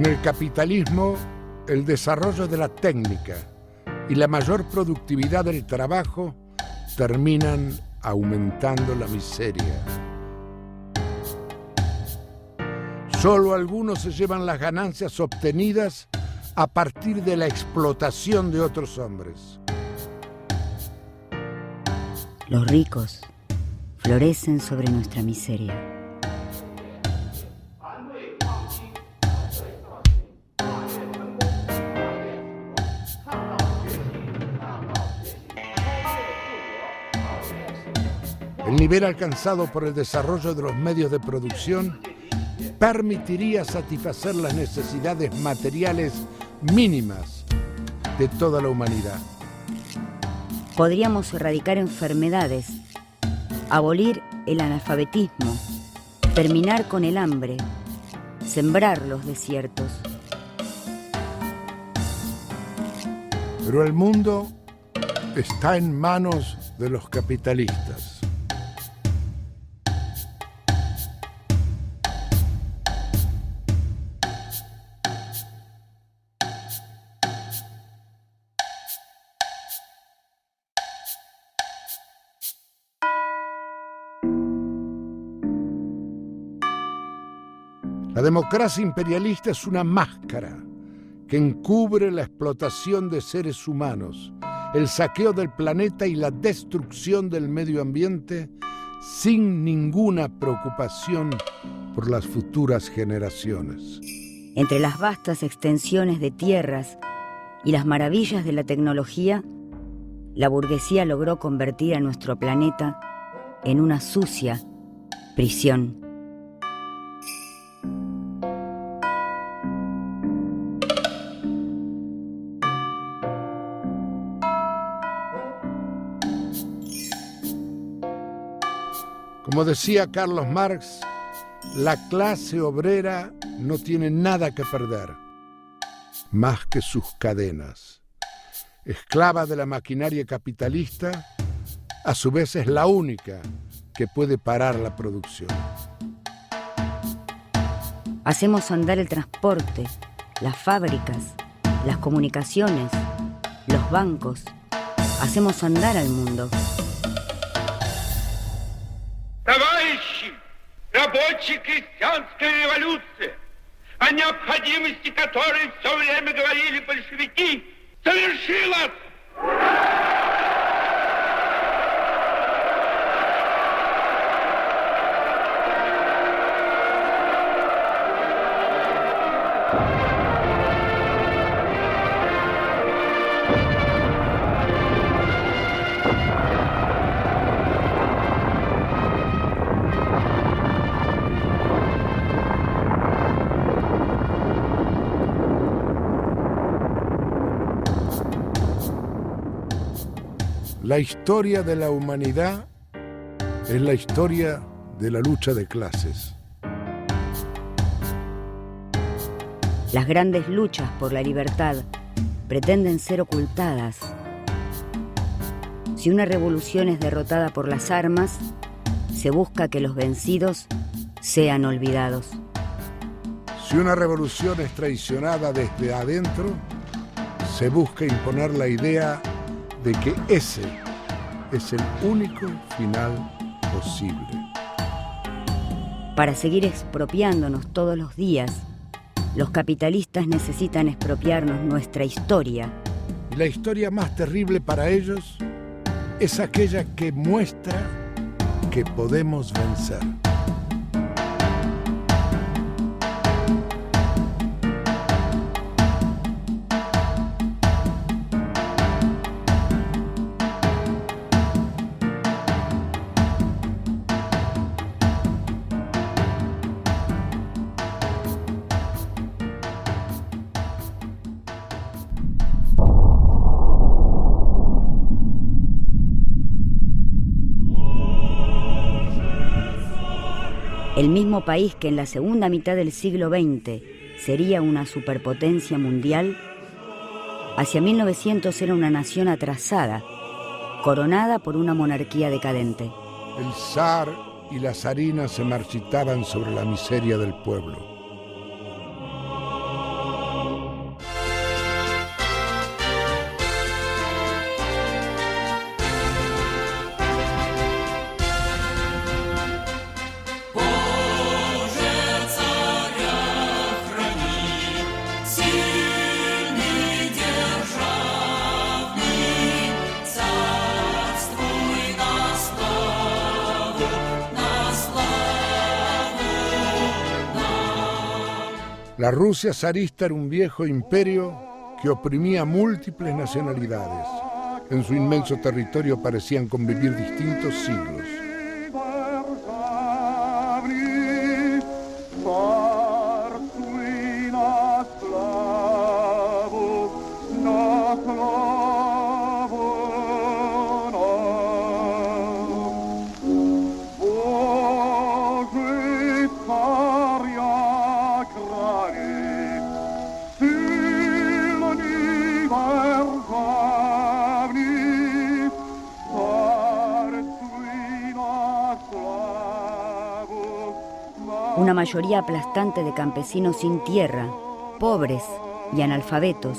En el capitalismo, el desarrollo de la técnica y la mayor productividad del trabajo terminan aumentando la miseria. Solo algunos se llevan las ganancias obtenidas a partir de la explotación de otros hombres. Los ricos florecen sobre nuestra miseria. El nivel alcanzado por el desarrollo de los medios de producción permitiría satisfacer las necesidades materiales mínimas de toda la humanidad. Podríamos erradicar enfermedades, abolir el analfabetismo, terminar con el hambre, sembrar los desiertos. Pero el mundo está en manos de los capitalistas. La democracia imperialista es una máscara que encubre la explotación de seres humanos, el saqueo del planeta y la destrucción del medio ambiente sin ninguna preocupación por las futuras generaciones. Entre las vastas extensiones de tierras y las maravillas de la tecnología, la burguesía logró convertir a nuestro planeta en una sucia prisión. Como decía Carlos Marx, la clase obrera no tiene nada que perder, más que sus cadenas. Esclava de la maquinaria capitalista, a su vez es la única que puede parar la producción. Hacemos andar el transporte, las fábricas, las comunicaciones, los bancos. Hacemos andar al mundo. Товарищи, рабочая крестьянская революция, о необходимости которой все время говорили большевики, совершилась! La historia de la humanidad es la historia de la lucha de clases. Las grandes luchas por la libertad pretenden ser ocultadas. Si una revolución es derrotada por las armas, se busca que los vencidos sean olvidados. Si una revolución es traicionada desde adentro, se busca imponer la idea de que ese es el único final posible. Para seguir expropiándonos todos los días, los capitalistas necesitan expropiarnos nuestra historia. Y la historia más terrible para ellos es aquella que muestra que podemos vencer. El mismo país que en la segunda mitad del siglo XX sería una superpotencia mundial, hacia 1900 era una nación atrasada, coronada por una monarquía decadente. El zar y la zarina se marchitaban sobre la miseria del pueblo. La Rusia zarista era un viejo imperio que oprimía múltiples nacionalidades. En su inmenso territorio parecían convivir distintos siglos. Una mayoría aplastante de campesinos sin tierra, pobres y analfabetos,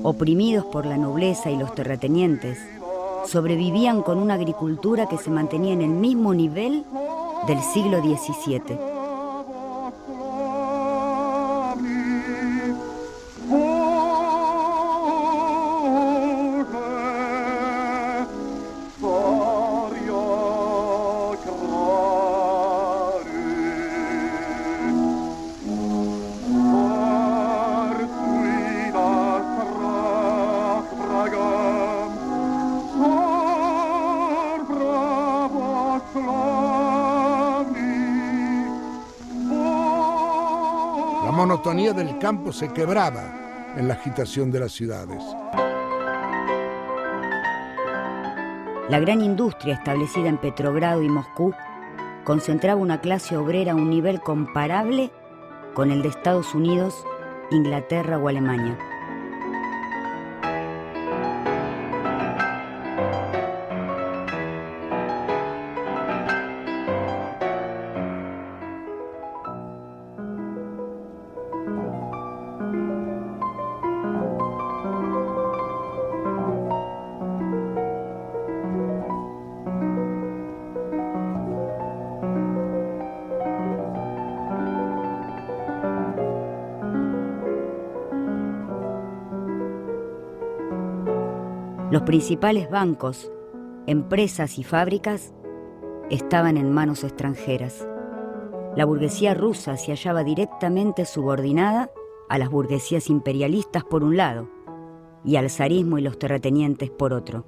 oprimidos por la nobleza y los terratenientes, sobrevivían con una agricultura que se mantenía en el mismo nivel del siglo XVII. La monotonía del campo se quebraba en la agitación de las ciudades. La gran industria establecida en Petrogrado y Moscú concentraba una clase obrera a un nivel comparable con el de Estados Unidos, Inglaterra o Alemania. Los principales bancos, empresas y fábricas estaban en manos extranjeras. La burguesía rusa se hallaba directamente subordinada a las burguesías imperialistas por un lado y al zarismo y los terratenientes por otro.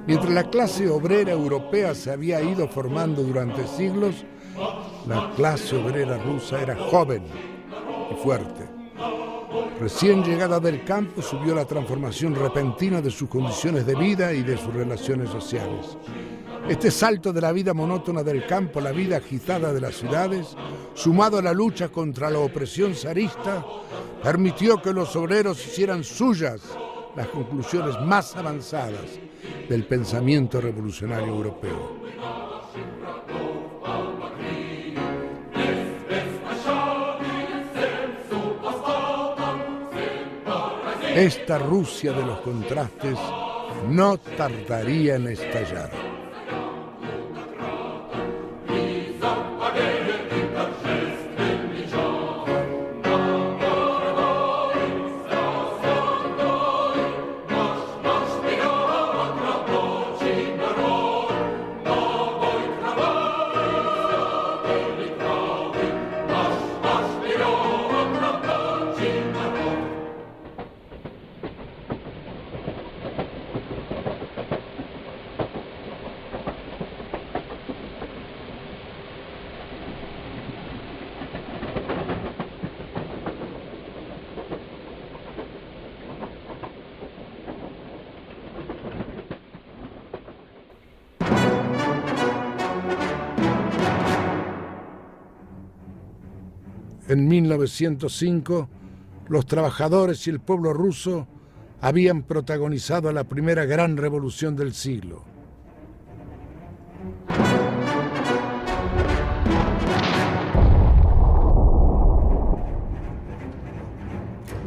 Mientras la clase obrera europea se había ido formando durante siglos, la clase obrera rusa era joven y fuerte. Recién llegada del campo, subió la transformación repentina de sus condiciones de vida y de sus relaciones sociales. Este salto de la vida monótona del campo a la vida agitada de las ciudades, sumado a la lucha contra la opresión zarista, permitió que los obreros hicieran suyas las conclusiones más avanzadas del pensamiento revolucionario europeo. Esta Rusia de los contrastes no tardaría en estallar. En 1905, los trabajadores y el pueblo ruso habían protagonizado la primera gran revolución del siglo.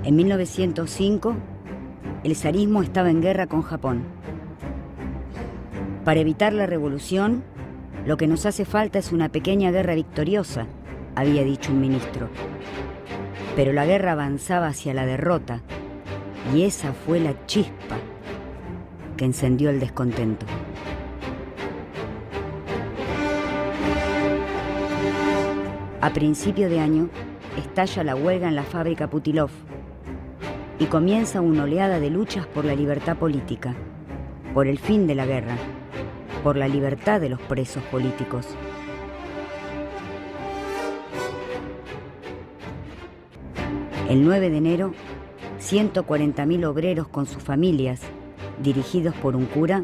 En 1905, el zarismo estaba en guerra con Japón. Para evitar la revolución, lo que nos hace falta es una pequeña guerra victoriosa, había dicho un ministro. Pero la guerra avanzaba hacia la derrota, y esa fue la chispa que encendió el descontento. A principio de año, estalla la huelga en la fábrica Putilov y comienza una oleada de luchas por la libertad política, por el fin de la guerra, por la libertad de los presos políticos. El 9 de enero, 140.000 obreros con sus familias, dirigidos por un cura,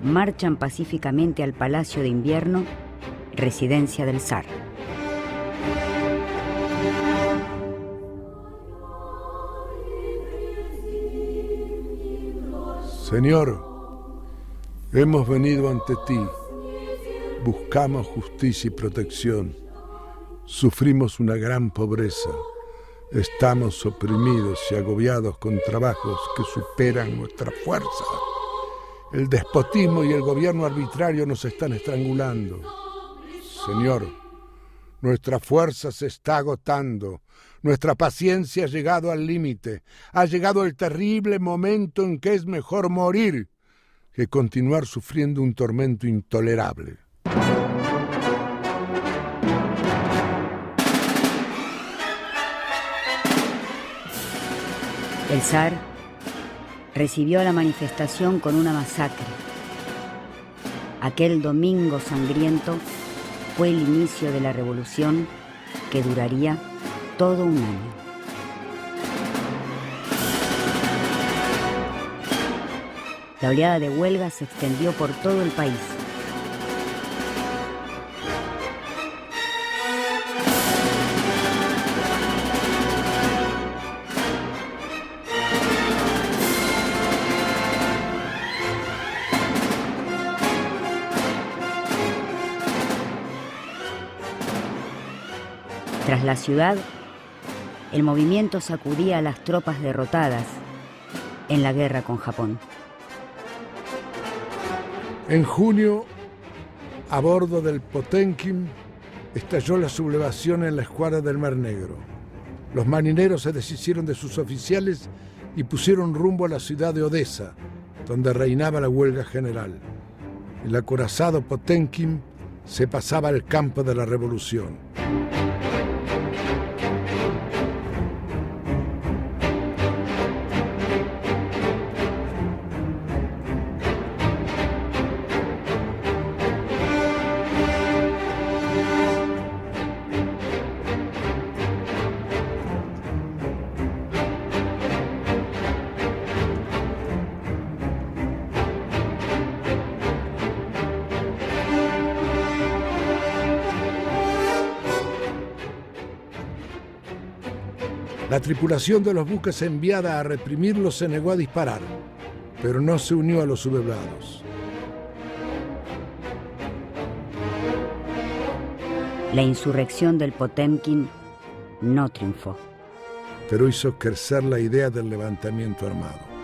marchan pacíficamente al Palacio de Invierno, residencia del zar. Señor, hemos venido ante ti, buscamos justicia y protección, sufrimos una gran pobreza, estamos oprimidos y agobiados con trabajos que superan nuestra fuerza. El despotismo y el gobierno arbitrario nos están estrangulando. Señor, nuestra fuerza se está agotando. Nuestra paciencia ha llegado al límite. Ha llegado el terrible momento en que es mejor morir que continuar sufriendo un tormento intolerable. El zar recibió a la manifestación con una masacre. Aquel domingo sangriento fue el inicio de la revolución que duraría todo un año. La oleada de huelga se extendió por todo el país. Tras la ciudad, el movimiento sacudía a las tropas derrotadas en la guerra con Japón. En junio, a bordo del Potemkin, estalló la sublevación en la escuadra del Mar Negro. Los marineros se deshicieron de sus oficiales y pusieron rumbo a la ciudad de Odessa, donde reinaba la huelga general. El acorazado Potemkin se pasaba al campo de la revolución. La tripulación de los buques enviada a reprimirlos se negó a disparar, pero no se unió a los sublevados. La insurrección del Potemkin no triunfó, pero hizo crecer la idea del levantamiento armado.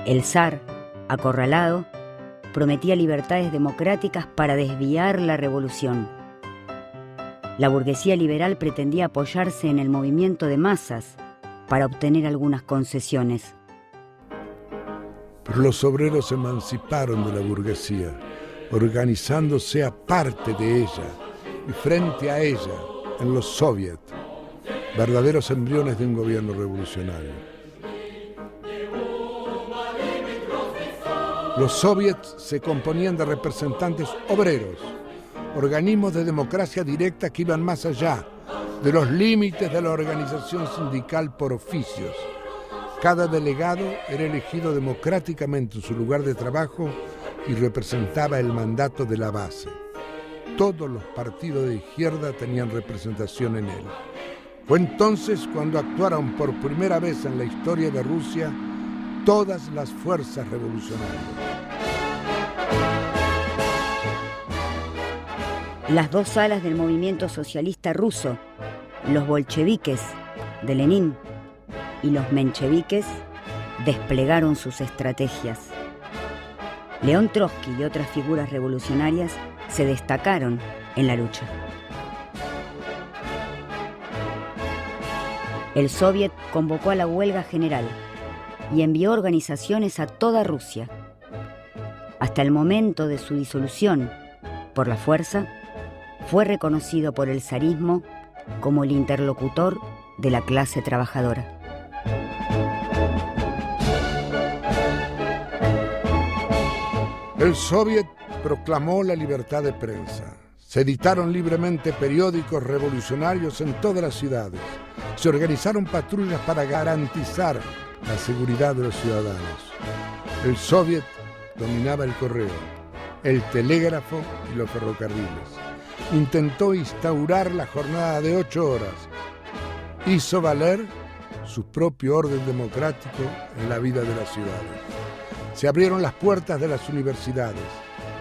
El zar, acorralado, prometía libertades democráticas para desviar la revolución. La burguesía liberal pretendía apoyarse en el movimiento de masas para obtener algunas concesiones. Pero los obreros se emanciparon de la burguesía, organizándose aparte de ella y frente a ella en los soviets, verdaderos embriones de un gobierno revolucionario. Los soviets se componían de representantes obreros, organismos de democracia directa que iban más allá de los límites de la organización sindical por oficios. Cada delegado era elegido democráticamente en su lugar de trabajo y representaba el mandato de la base. Todos los partidos de izquierda tenían representación en él. Fue entonces cuando actuaron por primera vez en la historia de Rusia todas las fuerzas revolucionarias. Las dos alas del movimiento socialista ruso, los bolcheviques de Lenin y los mencheviques, desplegaron sus estrategias. León Trotsky y otras figuras revolucionarias se destacaron en la lucha. El Soviet convocó a la huelga general y envió organizaciones a toda Rusia. Hasta el momento de su disolución por la fuerza, fue reconocido por el zarismo como el interlocutor de la clase trabajadora. El Soviet proclamó la libertad de prensa. Se editaron libremente periódicos revolucionarios en todas las ciudades. Se organizaron patrullas para garantizar la seguridad de los ciudadanos. El Soviet dominaba el correo, el telégrafo y los ferrocarriles. Intentó instaurar la jornada de 8 horas. Hizo valer su propio orden democrático en la vida de las ciudades. Se abrieron las puertas de las universidades.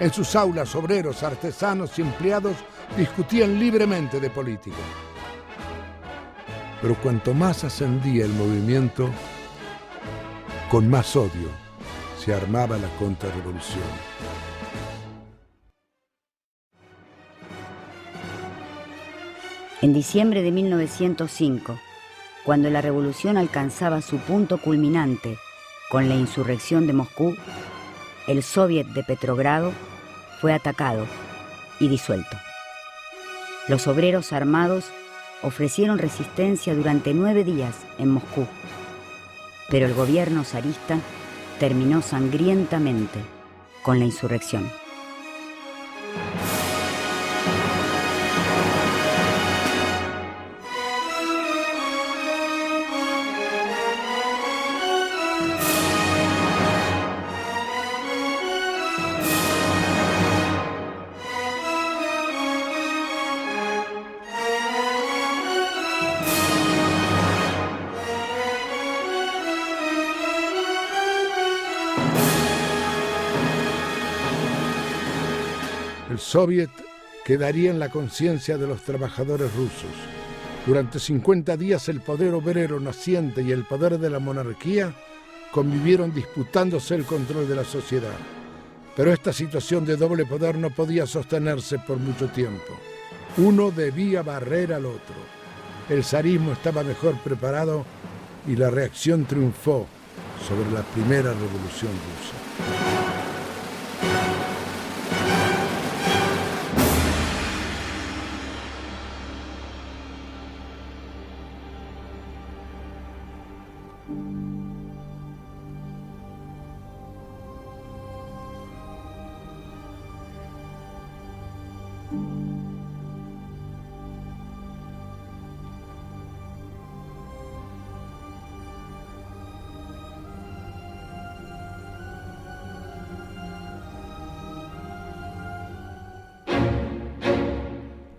En sus aulas, obreros, artesanos y empleados discutían libremente de política. Pero cuanto más ascendía el movimiento, con más odio se armaba la contrarrevolución. En diciembre de 1905, cuando la revolución alcanzaba su punto culminante con la insurrección de Moscú, el Soviet de Petrogrado fue atacado y disuelto. Los obreros armados ofrecieron resistencia durante 9 días en Moscú, pero el gobierno zarista terminó sangrientamente con la insurrección. El Soviet quedaría en la conciencia de los trabajadores rusos. Durante 50 días el poder obrero naciente y el poder de la monarquía convivieron disputándose el control de la sociedad. Pero esta situación de doble poder no podía sostenerse por mucho tiempo. Uno debía barrer al otro. El zarismo estaba mejor preparado y la reacción triunfó sobre la primera revolución rusa.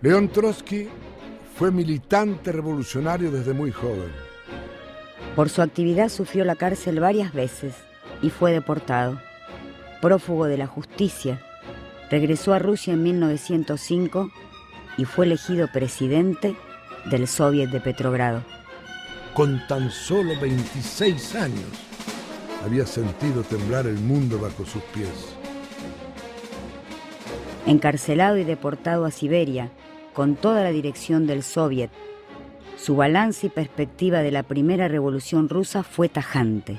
León Trotsky fue militante revolucionario desde muy joven. Por su actividad sufrió la cárcel varias veces y fue deportado. Prófugo de la justicia, regresó a Rusia en 1905 y fue elegido presidente del Soviet de Petrogrado. Con tan solo 26 años, había sentido temblar el mundo bajo sus pies. Encarcelado y deportado a Siberia, con toda la dirección del Soviet, su balance y perspectiva de la primera revolución rusa fue tajante.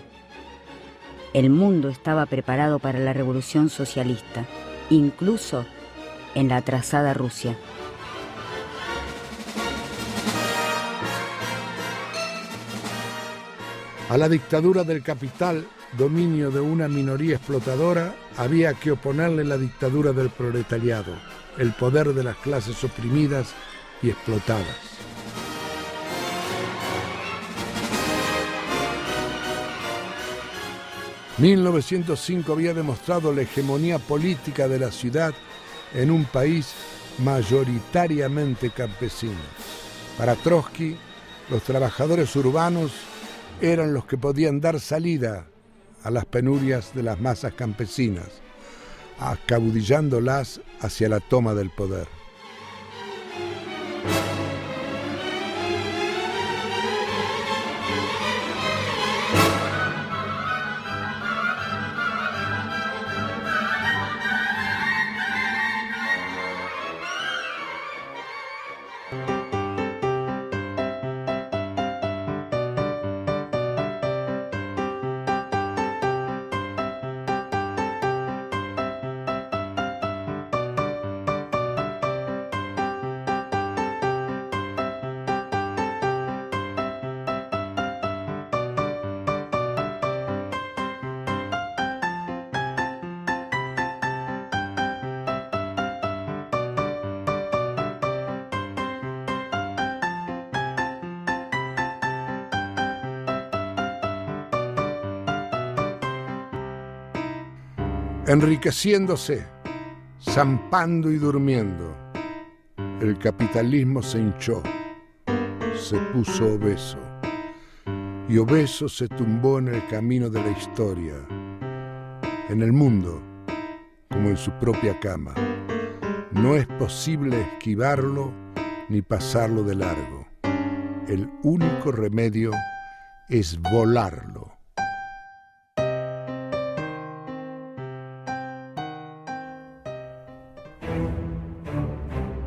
El mundo estaba preparado para la revolución socialista, incluso en la atrasada Rusia. A la dictadura del capital dominio de una minoría explotadora, había que oponerle la dictadura del proletariado, el poder de las clases oprimidas y explotadas. ...1905 había demostrado la hegemonía política de la ciudad en un país mayoritariamente campesino. Para Trotsky, los trabajadores urbanos eran los que podían dar salida a las penurias de las masas campesinas, acaudillándolas hacia la toma del poder. Enriqueciéndose, zampando y durmiendo, el capitalismo se hinchó, se puso obeso, y obeso se tumbó en el camino de la historia, en el mundo, como en su propia cama. No es posible esquivarlo ni pasarlo de largo. El único remedio es volarlo.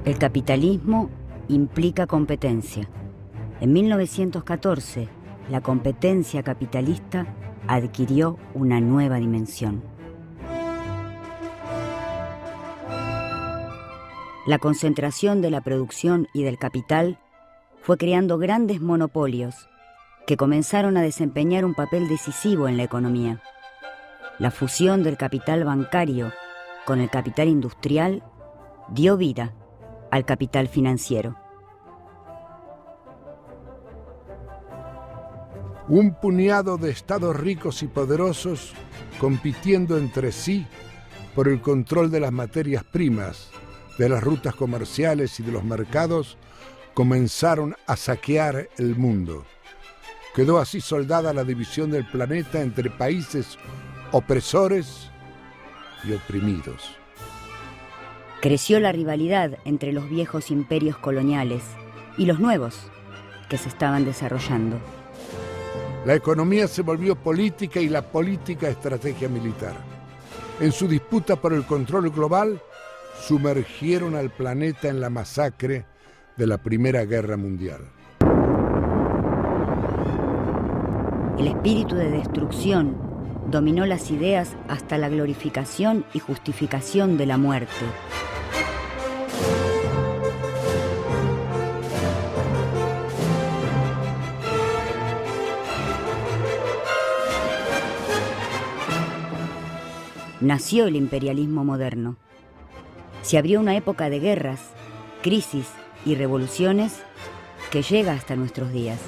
El capitalismo implica competencia. En 1914, la competencia capitalista adquirió una nueva dimensión. La concentración de la producción y del capital fue creando grandes monopolios que comenzaron a desempeñar un papel decisivo en la economía. La fusión del capital bancario con el capital industrial dio vida al capital financiero. Un puñado de estados ricos y poderosos compitiendo entre sí por el control de las materias primas, de las rutas comerciales y de los mercados, comenzaron a saquear el mundo. Quedó así soldada la división del planeta entre países opresores y oprimidos. Creció la rivalidad entre los viejos imperios coloniales y los nuevos que se estaban desarrollando. La economía se volvió política y la política estrategia militar. En su disputa por el control global, sumergieron al planeta en la masacre de la Primera Guerra Mundial. El espíritu de destrucción dominó las ideas hasta la glorificación y justificación de la muerte. Nació el imperialismo moderno. Se abrió una época de guerras, crisis y revoluciones que llega hasta nuestros días.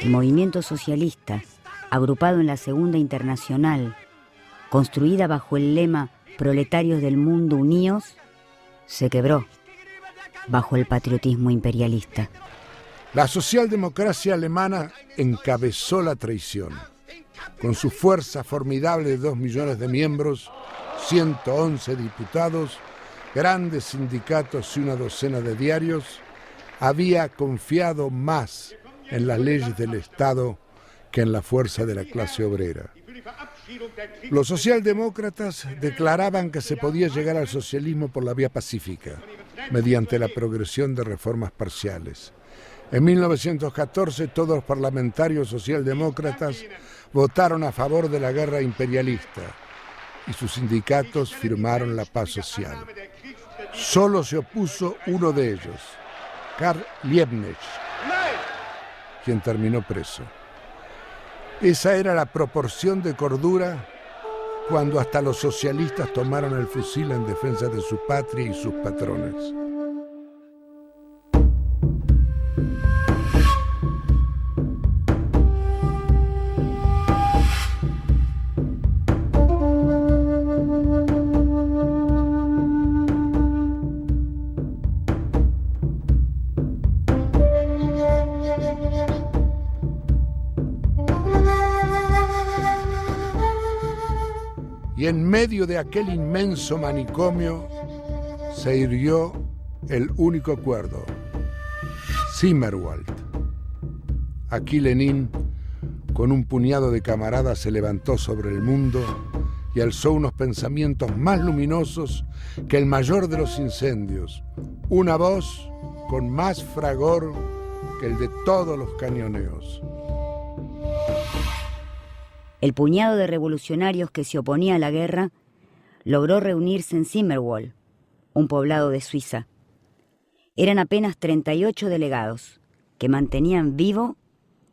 El movimiento socialista, agrupado en la Segunda Internacional, construida bajo el lema Proletarios del Mundo Unidos, se quebró bajo el patriotismo imperialista. La socialdemocracia alemana encabezó la traición. Con su fuerza formidable de 2 millones de miembros, 111 diputados, grandes sindicatos y una docena de diarios, había confiado más en las leyes del Estado que en la fuerza de la clase obrera. Los socialdemócratas declaraban que se podía llegar al socialismo por la vía pacífica, mediante la progresión de reformas parciales. En 1914 todos los parlamentarios socialdemócratas votaron a favor de la guerra imperialista y sus sindicatos firmaron la paz social. Solo se opuso uno de ellos, Karl Liebknecht, quien terminó preso. Esa era la proporción de cordura cuando hasta los socialistas tomaron el fusil en defensa de su patria y sus patrones. Y en medio de aquel inmenso manicomio se irguió el único cuerdo, Zimmerwald. Aquí Lenin, con un puñado de camaradas, se levantó sobre el mundo y alzó unos pensamientos más luminosos que el mayor de los incendios, una voz con más fragor que el de todos los cañoneos. El puñado de revolucionarios que se oponía a la guerra logró reunirse en Zimmerwald, un poblado de Suiza. Eran apenas 38 delegados que mantenían vivo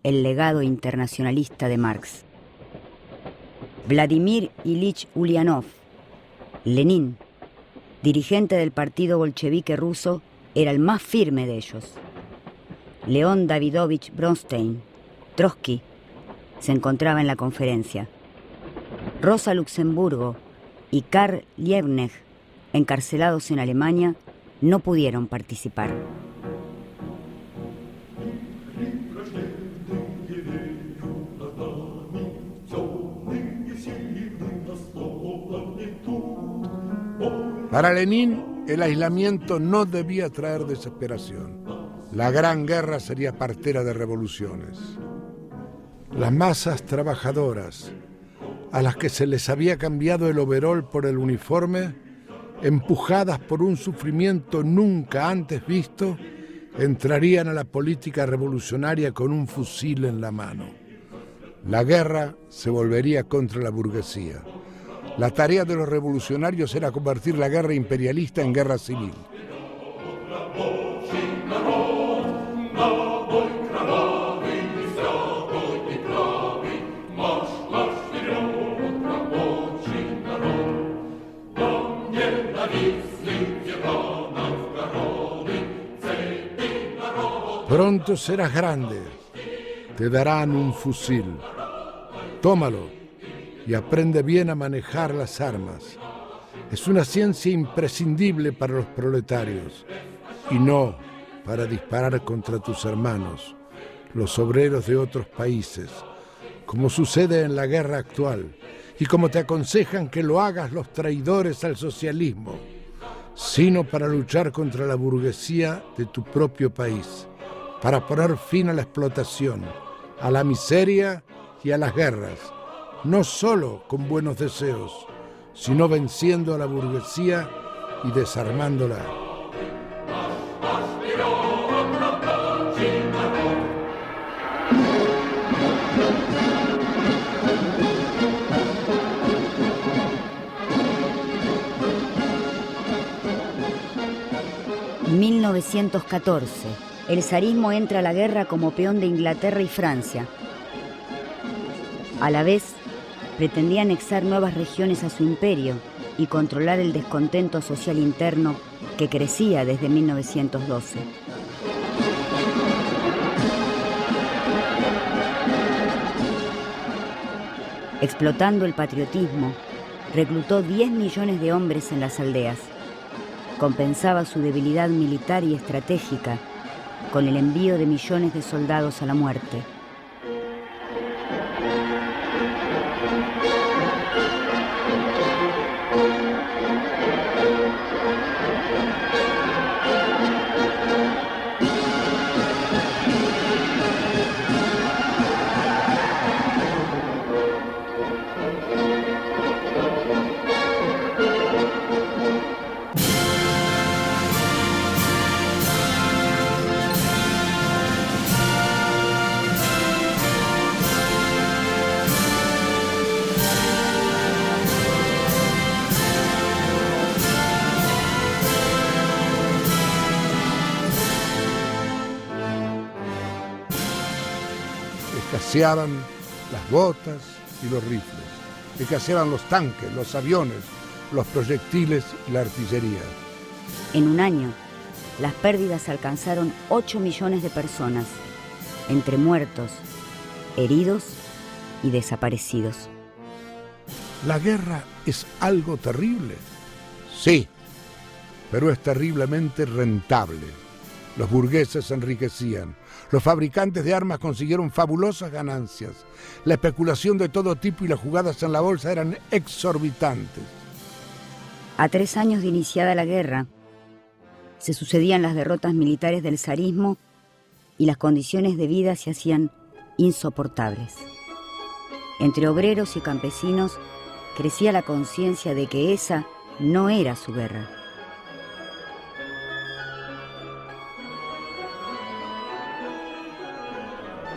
el legado internacionalista de Marx. Vladimir Ilich Ulyanov, Lenin, dirigente del partido bolchevique ruso, era el más firme de ellos. León Davidovich Bronstein, Trotsky, se encontraba en la conferencia. Rosa Luxemburgo y Karl Liebknecht, encarcelados en Alemania, no pudieron participar. Para Lenin, el aislamiento no debía traer desesperación. La Gran Guerra sería partera de revoluciones. Las masas trabajadoras, a las que se les había cambiado el overol por el uniforme, empujadas por un sufrimiento nunca antes visto, entrarían a la política revolucionaria con un fusil en la mano. La guerra se volvería contra la burguesía. La tarea de los revolucionarios era convertir la guerra imperialista en guerra civil. Pronto serás grande, te darán un fusil. Tómalo y aprende bien a manejar las armas. Es una ciencia imprescindible para los proletarios y no para disparar contra tus hermanos, los obreros de otros países, como sucede en la guerra actual y como te aconsejan que lo hagas los traidores al socialismo, sino para luchar contra la burguesía de tu propio país, para poner fin a la explotación, a la miseria y a las guerras, no solo con buenos deseos, sino venciendo a la burguesía y desarmándola. En 1914, el zarismo entra a la guerra como peón de Inglaterra y Francia. A la vez, pretendía anexar nuevas regiones a su imperio y controlar el descontento social interno que crecía desde 1912. Explotando el patriotismo, reclutó 10 millones de hombres en las aldeas. Compensaba su debilidad militar y estratégica con el envío de millones de soldados a la muerte. Escaseaban las botas y los rifles. Escaseaban los tanques, los aviones, los proyectiles y la artillería. En un año, las pérdidas alcanzaron 8 millones de personas, entre muertos, heridos y desaparecidos. ¿La guerra es algo terrible? Sí, pero es terriblemente rentable. Los burgueses se enriquecían. Los fabricantes de armas consiguieron fabulosas ganancias. La especulación de todo tipo y las jugadas en la bolsa eran exorbitantes. A 3 años de iniciada la guerra, se sucedían las derrotas militares del zarismo y las condiciones de vida se hacían insoportables. Entre obreros y campesinos crecía la conciencia de que esa no era su guerra.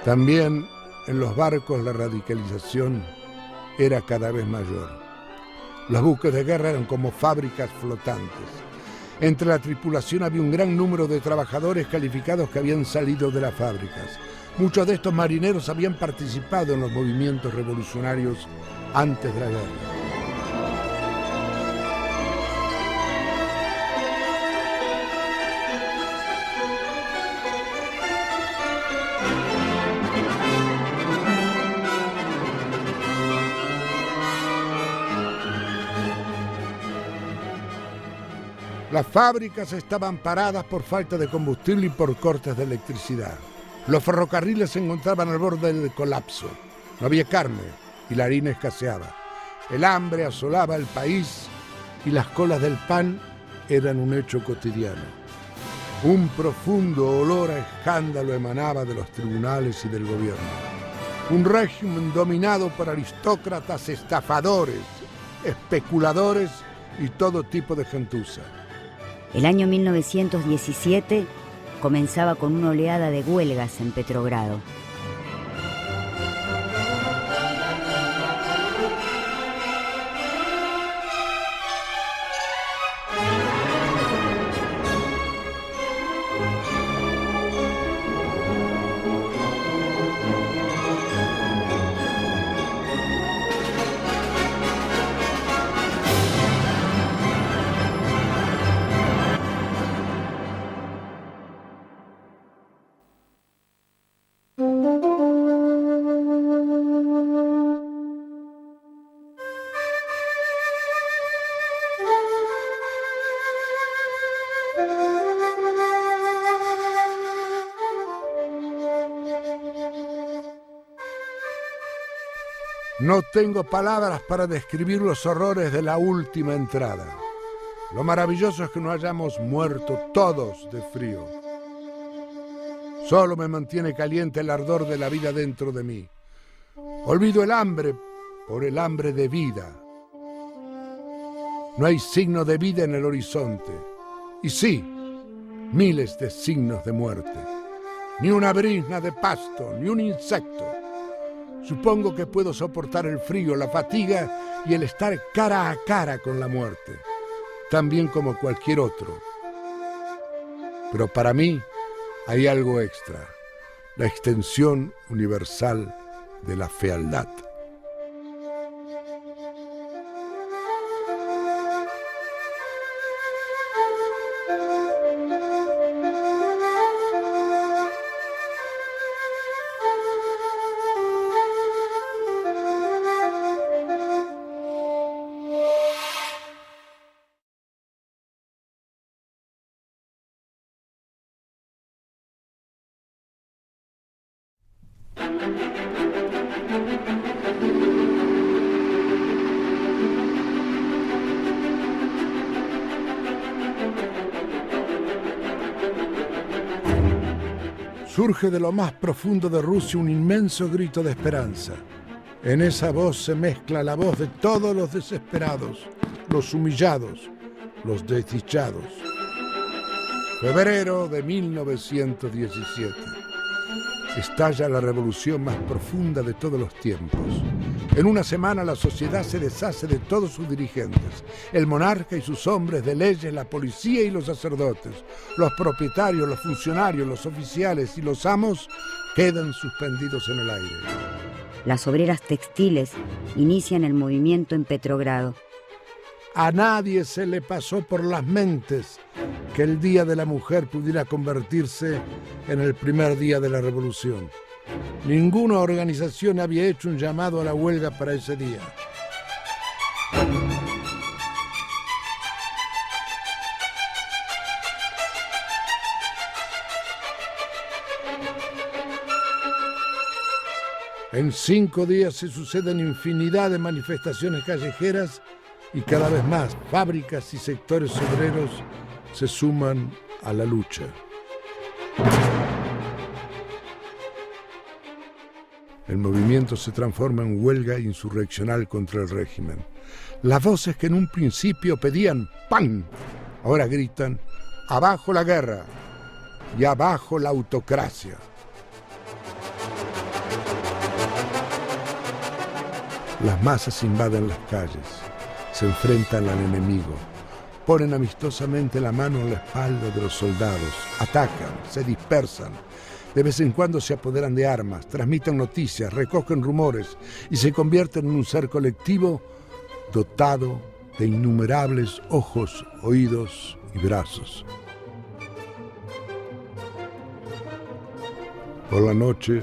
También en los barcos la radicalización era cada vez mayor. Los buques de guerra eran como fábricas flotantes. Entre la tripulación había un gran número de trabajadores calificados que habían salido de las fábricas. Muchos de estos marineros habían participado en los movimientos revolucionarios antes de la guerra. Las fábricas estaban paradas por falta de combustible y por cortes de electricidad. Los ferrocarriles se encontraban al borde del colapso. No había carne y la harina escaseaba. El hambre asolaba el país y las colas del pan eran un hecho cotidiano. Un profundo olor a escándalo emanaba de los tribunales y del gobierno. Un régimen dominado por aristócratas, estafadores, especuladores y todo tipo de gentuza. El año 1917 comenzaba con una oleada de huelgas en Petrogrado. No tengo palabras para describir los horrores de la última entrada. Lo maravilloso es que no hayamos muerto todos de frío. Solo me mantiene caliente el ardor de la vida dentro de mí. Olvido el hambre por el hambre de vida. No hay signo de vida en el horizonte. Y sí, miles de signos de muerte. Ni una brizna de pasto, ni un insecto. Supongo que puedo soportar el frío, la fatiga y el estar cara a cara con la muerte, también como cualquier otro. Pero para mí hay algo extra, la extensión universal de la fealdad. Surge de lo más profundo de Rusia un inmenso grito de esperanza. En esa voz se mezcla la voz de todos los desesperados, los humillados, los desdichados. Febrero de 1917. Estalla la revolución más profunda de todos los tiempos. En una semana la sociedad se deshace de todos sus dirigentes, el monarca y sus hombres de leyes, la policía y los sacerdotes, los propietarios, los funcionarios, los oficiales y los amos quedan suspendidos en el aire. Las obreras textiles inician el movimiento en Petrogrado. A nadie se le pasó por las mentes que el Día de la Mujer pudiera convertirse en el primer día de la revolución. Ninguna organización había hecho un llamado a la huelga para ese día. En 5 días se suceden infinidad de manifestaciones callejeras y cada vez más fábricas y sectores obreros se suman a la lucha. El movimiento se transforma en huelga insurreccional contra el régimen. Las voces que en un principio pedían ¡pan!, ahora gritan ¡abajo la guerra! Y abajo la autocracia. Las masas invaden las calles, se enfrentan al enemigo, ponen amistosamente la mano en la espalda de los soldados, atacan, se dispersan, de vez en cuando se apoderan de armas, transmiten noticias, recogen rumores y se convierten en un ser colectivo dotado de innumerables ojos, oídos y brazos. Por la noche,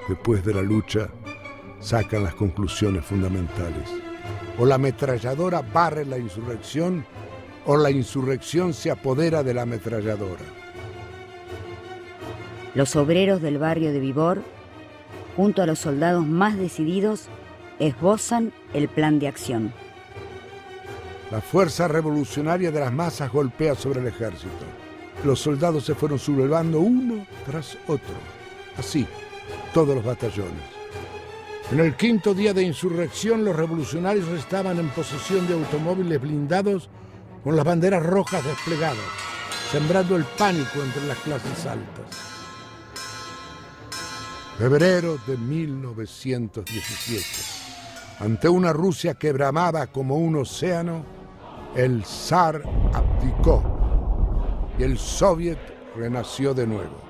después de la lucha, sacan las conclusiones fundamentales. O la ametralladora barre la insurrección, o la insurrección se apodera de la ametralladora. Los obreros del barrio de Vibor, junto a los soldados más decididos, esbozan el plan de acción. La fuerza revolucionaria de las masas golpea sobre el ejército. Los soldados se fueron sublevando uno tras otro. Así, todos los batallones. En el 5º día de insurrección, los revolucionarios estaban en posesión de automóviles blindados con las banderas rojas desplegadas, sembrando el pánico entre las clases altas. Febrero de 1917. Ante una Rusia que bramaba como un océano, el zar abdicó y el soviet renació de nuevo.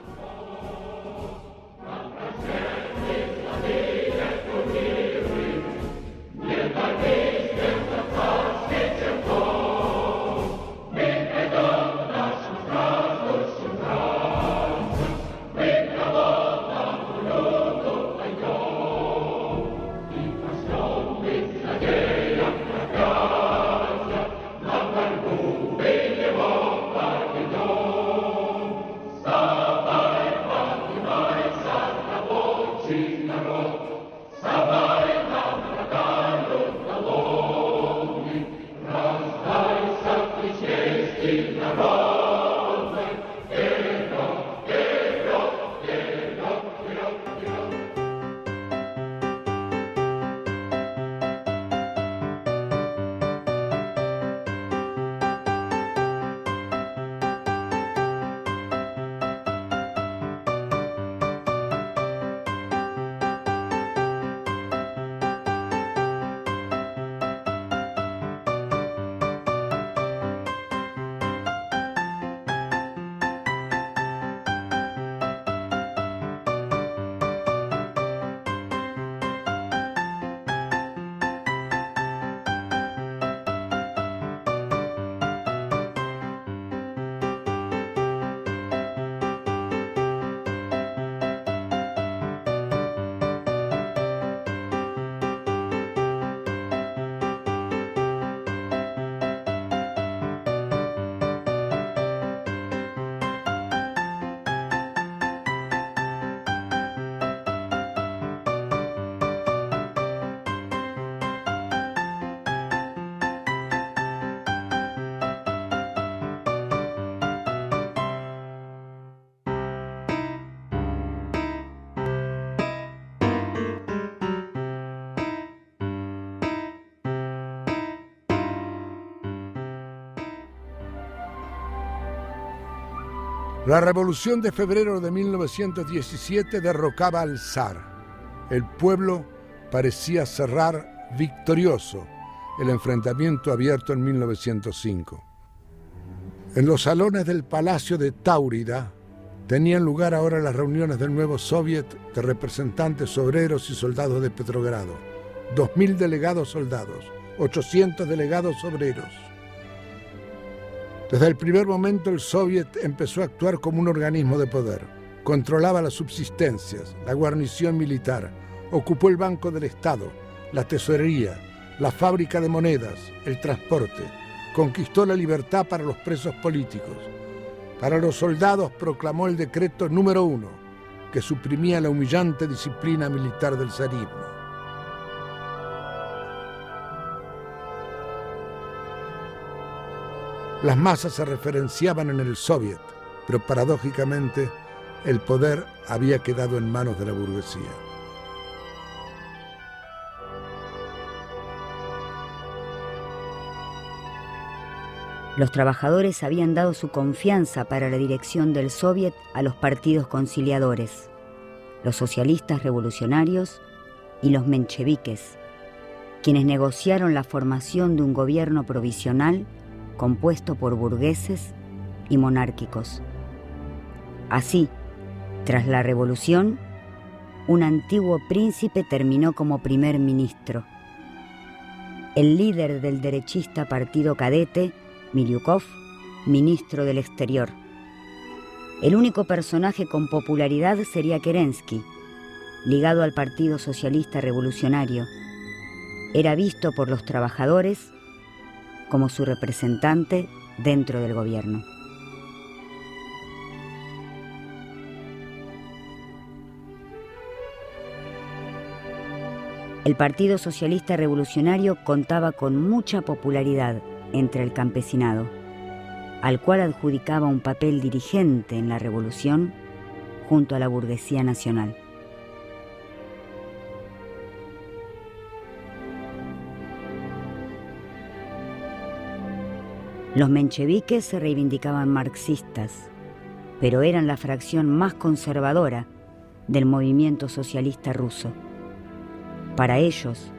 La Revolución de Febrero de 1917 derrocaba al zar. El pueblo parecía cerrar victorioso el enfrentamiento abierto en 1905. En los salones del Palacio de Táurida tenían lugar ahora las reuniones del nuevo Soviet de representantes obreros y soldados de Petrogrado. 2.000 delegados soldados, 800 delegados obreros. Desde el primer momento el Soviet empezó a actuar como un organismo de poder. Controlaba las subsistencias, la guarnición militar, ocupó el Banco del Estado, la tesorería, la fábrica de monedas, el transporte. Conquistó la libertad para los presos políticos. Para los soldados proclamó el decreto número 1, que suprimía la humillante disciplina militar del zarismo. Las masas se referenciaban en el Soviet, pero paradójicamente el poder había quedado en manos de la burguesía. Los trabajadores habían dado su confianza para la dirección del Soviet a los partidos conciliadores, los socialistas revolucionarios y los mencheviques, quienes negociaron la formación de un gobierno provisional compuesto por burgueses y monárquicos. Así, tras la revolución, un antiguo príncipe terminó como primer ministro. El líder del derechista partido cadete, Milyukov, ministro del Exterior. El único personaje con popularidad sería Kerensky, ligado al Partido Socialista Revolucionario. Era visto por los trabajadores como su representante dentro del gobierno. El Partido Socialista Revolucionario contaba con mucha popularidad entre el campesinado, al cual adjudicaba un papel dirigente en la revolución junto a la burguesía nacional. Los mencheviques se reivindicaban marxistas, pero eran la fracción más conservadora del movimiento socialista ruso. Para ellos,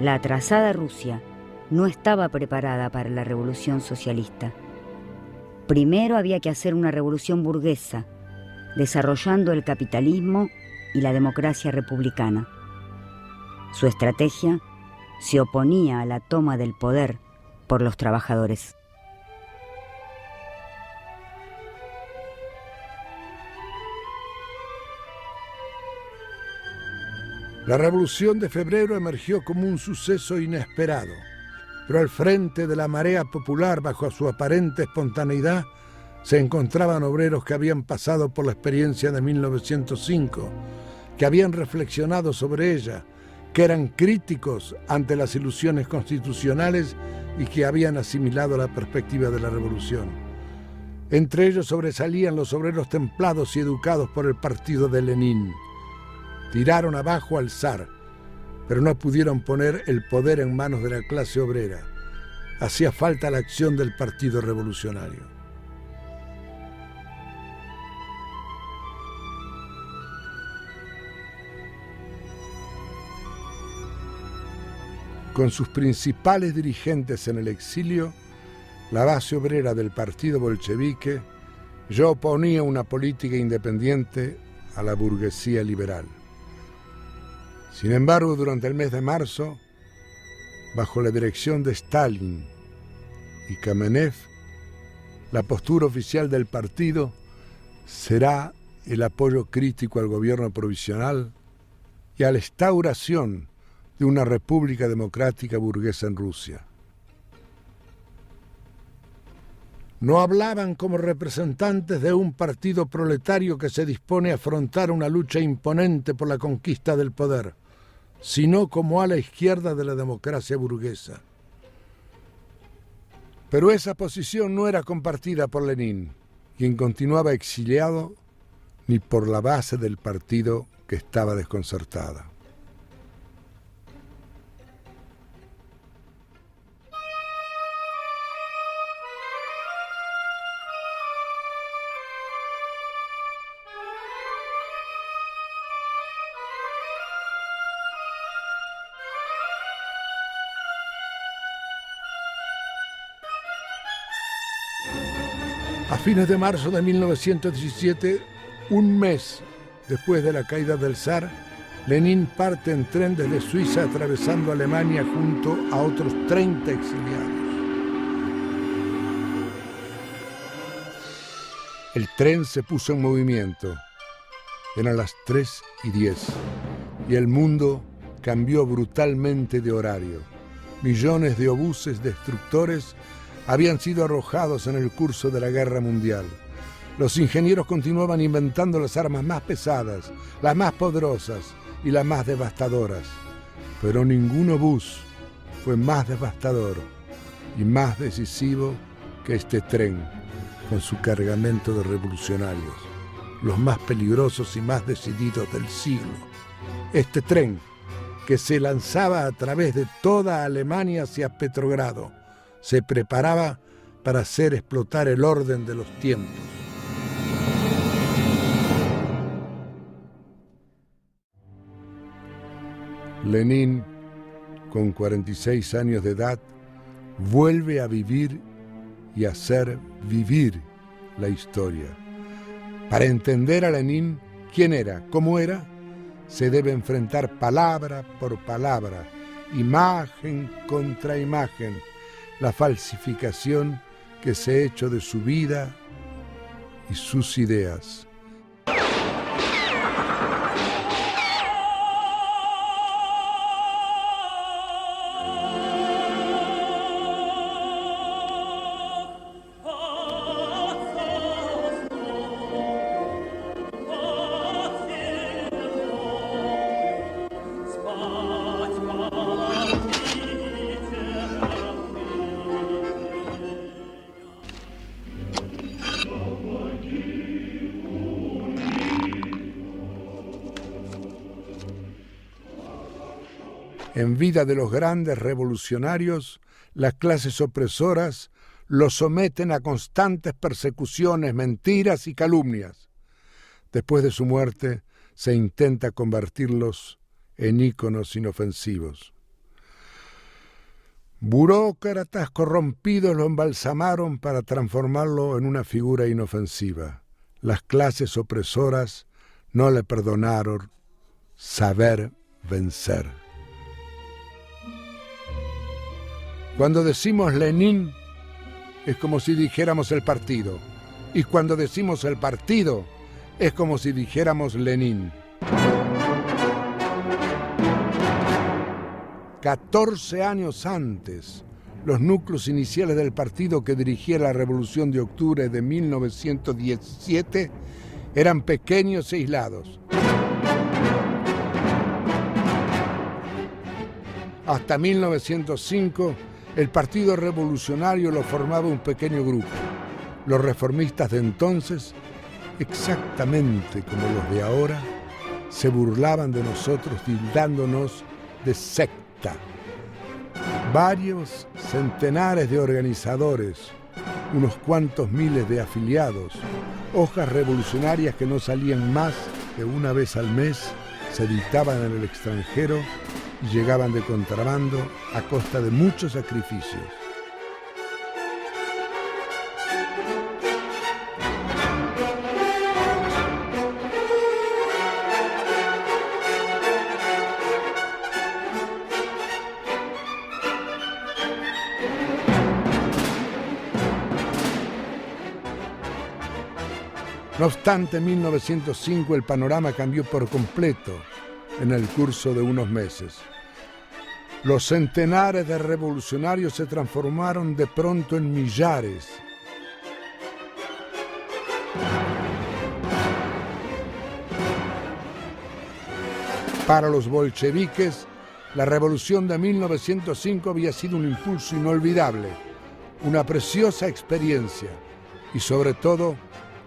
la atrasada Rusia no estaba preparada para la revolución socialista. Primero había que hacer una revolución burguesa, desarrollando el capitalismo y la democracia republicana. Su estrategia se oponía a la toma del poder por los trabajadores. La Revolución de Febrero emergió como un suceso inesperado, pero al frente de la marea popular, bajo su aparente espontaneidad, se encontraban obreros que habían pasado por la experiencia de 1905, que habían reflexionado sobre ella, que eran críticos ante las ilusiones constitucionales y que habían asimilado la perspectiva de la revolución. Entre ellos sobresalían los obreros templados y educados por el partido de Lenin. Tiraron abajo al zar, pero no pudieron poner el poder en manos de la clase obrera. Hacía falta la acción del Partido Revolucionario. Con sus principales dirigentes en el exilio, la base obrera del partido bolchevique ya oponía una política independiente a la burguesía liberal. Sin embargo, durante el mes de marzo, bajo la dirección de Stalin y Kamenev, la postura oficial del partido será el apoyo crítico al gobierno provisional y a la instauración de una república democrática burguesa en Rusia. No hablaban como representantes de un partido proletario que se dispone a afrontar una lucha imponente por la conquista del poder, sino como a la izquierda de la democracia burguesa. Pero esa posición no era compartida por Lenin, quien continuaba exiliado, ni por la base del partido que estaba desconcertada. A fines de marzo de 1917, un mes después de la caída del zar, Lenin parte en tren desde Suiza atravesando Alemania junto a otros 30 exiliados. El tren se puso en movimiento. Eran las 3:10 y el mundo cambió brutalmente de horario. Millones de obuses destructores habían sido arrojados en el curso de la guerra mundial. Los ingenieros continuaban inventando las armas más pesadas, las más poderosas y las más devastadoras. Pero ningún obús fue más devastador y más decisivo que este tren, con su cargamento de revolucionarios, los más peligrosos y más decididos del siglo. Este tren, que se lanzaba a través de toda Alemania hacia Petrogrado, se preparaba para hacer explotar el orden de los tiempos. Lenin, con 46 años de edad, vuelve a vivir y hacer vivir la historia. Para entender a Lenin, quién era, cómo era, se debe enfrentar palabra por palabra, imagen contra imagen, la falsificación que se ha hecho de su vida y sus ideas. En vida de los grandes revolucionarios, las clases opresoras los someten a constantes persecuciones, mentiras y calumnias. Después de su muerte, se intenta convertirlos en íconos inofensivos. Burócratas corrompidos lo embalsamaron para transformarlo en una figura inofensiva. Las clases opresoras no le perdonaron saber vencer. Cuando decimos Lenin, es como si dijéramos el partido. Y cuando decimos el partido, es como si dijéramos Lenin. 14 años antes, los núcleos iniciales del partido que dirigía la Revolución de Octubre de 1917 eran pequeños e aislados. Hasta 1905, el Partido Revolucionario lo formaba un pequeño grupo. Los reformistas de entonces, exactamente como los de ahora, se burlaban de nosotros tildándonos de secta. Varios centenares de organizadores, unos cuantos miles de afiliados, hojas revolucionarias que no salían más que una vez al mes, se editaban en el extranjero y llegaban de contrabando a costa de muchos sacrificios. No obstante, en 1905 el panorama cambió por completo en el curso de unos meses. Los centenares de revolucionarios se transformaron de pronto en millares. Para los bolcheviques, la revolución de 1905 había sido un impulso inolvidable, una preciosa experiencia y, sobre todo,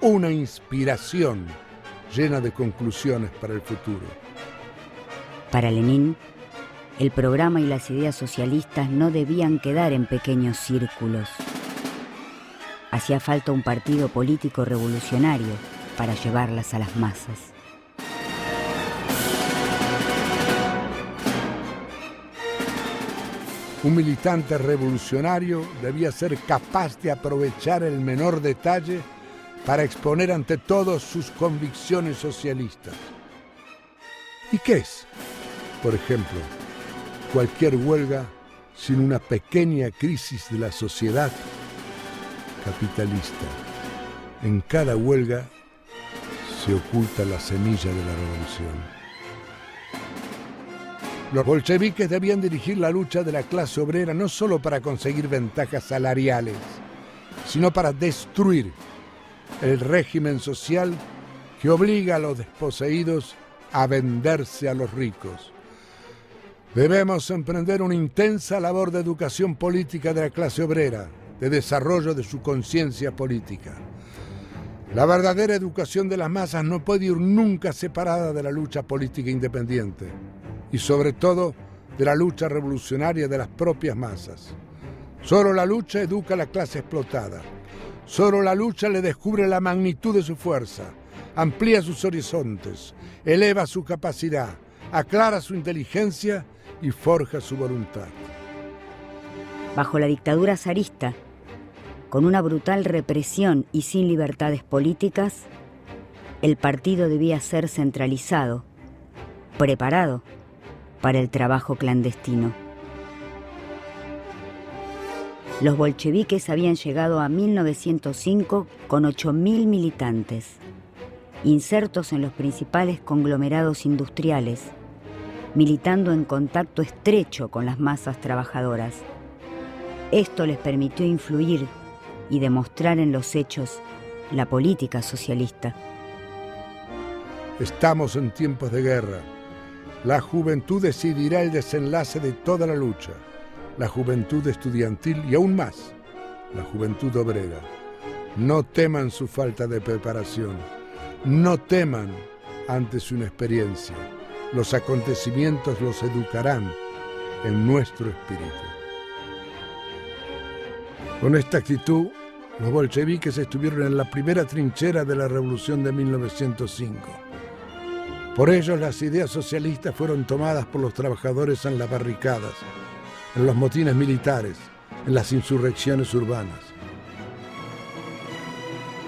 una inspiración llena de conclusiones para el futuro. Para Lenin, el programa y las ideas socialistas no debían quedar en pequeños círculos. Hacía falta un partido político revolucionario para llevarlas a las masas. Un militante revolucionario debía ser capaz de aprovechar el menor detalle para exponer ante todos sus convicciones socialistas. ¿Y qué es, por ejemplo, cualquier huelga sin una pequeña crisis de la sociedad capitalista? En cada huelga se oculta la semilla de la revolución. Los bolcheviques debían dirigir la lucha de la clase obrera no solo para conseguir ventajas salariales, sino para destruir el régimen social que obliga a los desposeídos a venderse a los ricos. Debemos emprender una intensa labor de educación política de la clase obrera, de desarrollo de su conciencia política. La verdadera educación de las masas no puede ir nunca separada de la lucha política independiente y sobre todo de la lucha revolucionaria de las propias masas. Solo la lucha educa a la clase explotada. Solo la lucha le descubre la magnitud de su fuerza, amplía sus horizontes, eleva su capacidad, aclara su inteligencia y forja su voluntad. Bajo la dictadura zarista, con una brutal represión y sin libertades políticas, el partido debía ser centralizado, preparado para el trabajo clandestino. Los bolcheviques habían llegado a 1905 con 8.000 militantes, insertos en los principales conglomerados industriales, militando en contacto estrecho con las masas trabajadoras. Esto les permitió influir y demostrar en los hechos la política socialista. Estamos en tiempos de guerra. La juventud decidirá el desenlace de toda la lucha. La juventud estudiantil y aún más, la juventud obrera. No teman su falta de preparación. No teman ante su inexperiencia. Los acontecimientos los educarán en nuestro espíritu. Con esta actitud, los bolcheviques estuvieron en la primera trinchera de la revolución de 1905. Por ellos, las ideas socialistas fueron tomadas por los trabajadores en las barricadas, en los motines militares, en las insurrecciones urbanas.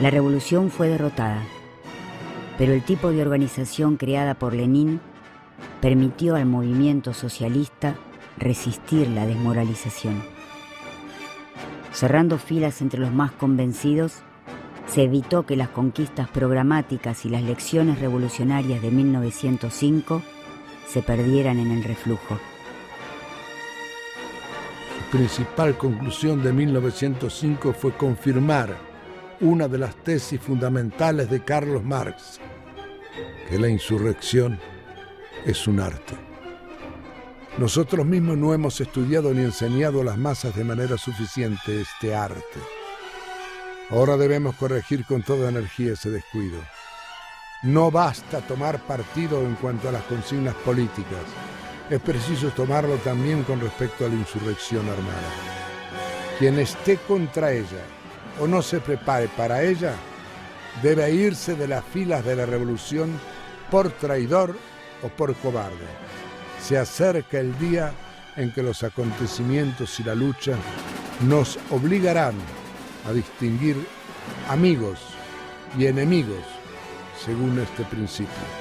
La revolución fue derrotada, pero el tipo de organización creada por Lenin permitió al movimiento socialista resistir la desmoralización. Cerrando filas entre los más convencidos, se evitó que las conquistas programáticas y las lecciones revolucionarias de 1905 se perdieran en el reflujo. Su principal conclusión de 1905 fue confirmar una de las tesis fundamentales de Carlos Marx, que la insurrección es un arte. Nosotros mismos no hemos estudiado ni enseñado a las masas de manera suficiente este arte. Ahora debemos corregir con toda energía ese descuido. No basta tomar partido en cuanto a las consignas políticas. Es preciso tomarlo también con respecto a la insurrección armada. Quien esté contra ella o no se prepare para ella, debe irse de las filas de la revolución por traidor o por cobarde. Se acerca el día en que los acontecimientos y la lucha nos obligarán a distinguir amigos y enemigos según este principio.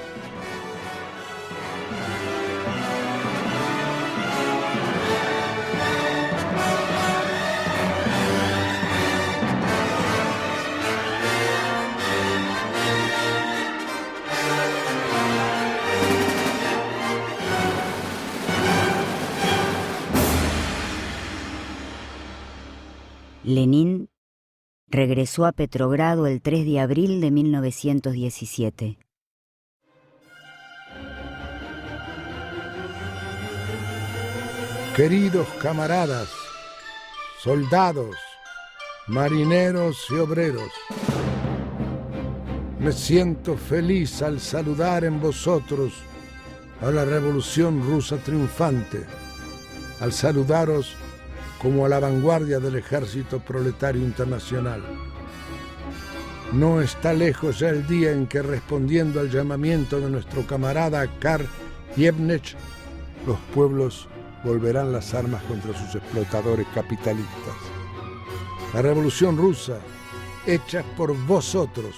Lenin regresó a Petrogrado el 3 de abril de 1917. Queridos camaradas, soldados, marineros y obreros, me siento feliz al saludar en vosotros a la revolución rusa triunfante, al saludaros como a la vanguardia del ejército proletario internacional. No está lejos ya el día en que, respondiendo al llamamiento de nuestro camarada Karl Liebknecht, los pueblos volverán las armas contra sus explotadores capitalistas. La revolución rusa hechas por vosotros,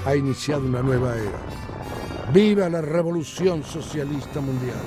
ha iniciado una nueva era. ¡Viva la revolución socialista mundial!